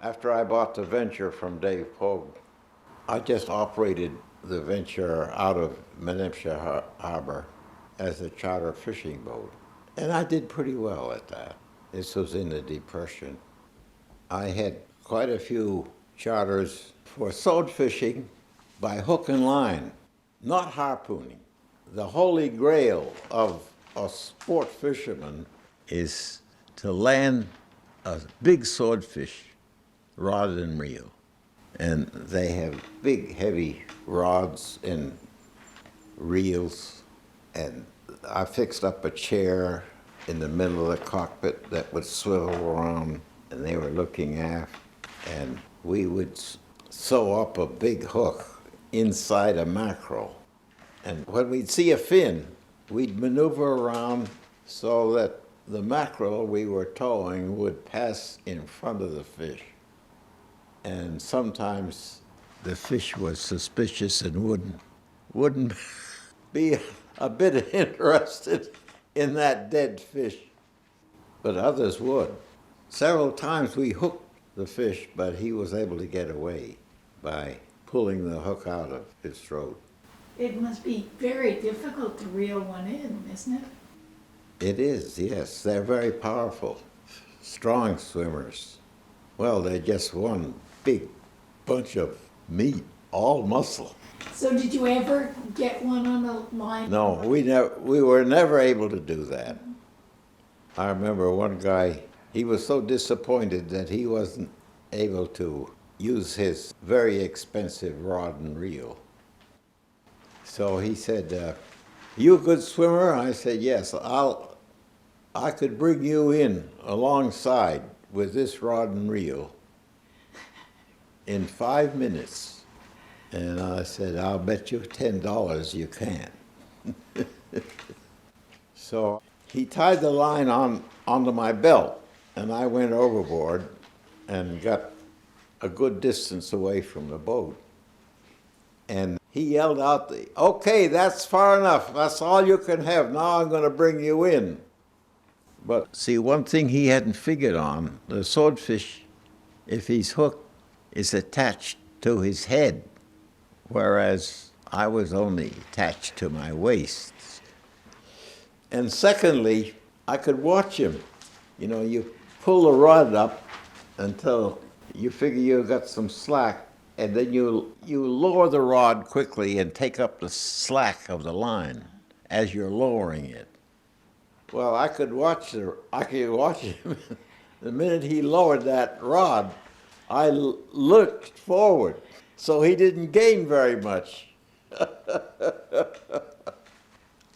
After I bought the Venture from Dave Pogue, I just operated the Venture out of Menemsha Harbor as a charter fishing boat. And I did pretty well at that. This was in the Depression. I had quite a few charters for swordfishing by hook and line, not harpooning. The Holy Grail of a sport fisherman is to land a big swordfish rod and reel. And they have big, heavy rods and reels. And I fixed up a chair in the middle of the cockpit that would swivel around, and they were looking aft. And we would sew up a big hook inside a mackerel. And when we'd see a fin, we'd maneuver around so that the mackerel we were towing would pass in front of the fish. And sometimes the fish was suspicious and wouldn't be a bit interested in that dead fish, but others would. Several times we hooked the fish, but he was able to get away by pulling the hook out of his throat. It must be very difficult to reel one in, isn't it? It is, yes. They're very powerful, strong swimmers. Well, they're just one big bunch of meat, all muscle. So did you ever get one on a line? No, we were never able to do that. I remember one guy, he was so disappointed that he wasn't able to use his very expensive rod and reel. So he said, "You a good swimmer?" I said, "Yes, I could bring you in alongside with this rod and reel in 5 minutes." And I said, "I'll bet you $10 you can't." So he tied the line onto my belt, and I went overboard and got a good distance away from the boat. And he yelled out, "Okay, that's far enough. That's all you can have. Now I'm going to bring you in." But see, one thing he hadn't figured on, the swordfish, if he's hooked, is attached to his head, whereas I was only attached to my waist. And secondly, I could watch him. You know, you pull the rod up until you figure you've got some slack, and then you lower the rod quickly and take up the slack of the line as you're lowering it. Well, I could watch him. The minute he lowered that rod, I looked forward, so he didn't gain very much.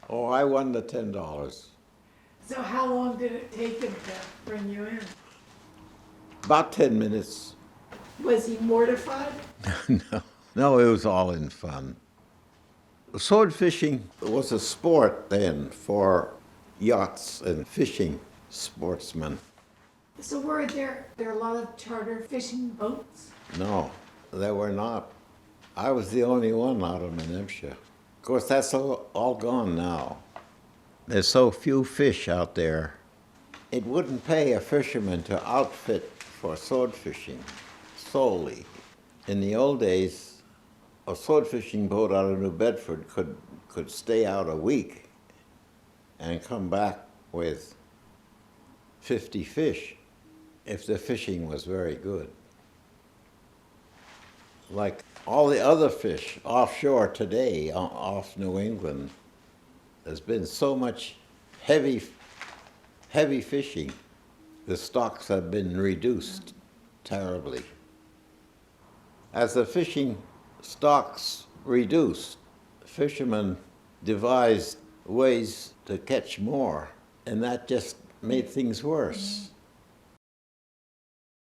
Oh, I won the $10. So how long did it take him to bring you in? About 10 minutes. Was he mortified? No, it was all in fun. Sword fishing was a sport then for yachts and fishing sportsmen. So were there a lot of charter fishing boats? No, there were not. I was the only one out of Menemsha. Of course, that's all gone now. There's so few fish out there. It wouldn't pay a fisherman to outfit for sword fishing solely. In the old days, a sword fishing boat out of New Bedford could stay out a week and come back with 50 fish if the fishing was very good. Like all the other fish offshore today, off New England, there's been so much heavy fishing, the stocks have been reduced terribly. As the fishing stocks reduced, fishermen devised ways to catch more, and that just made things worse.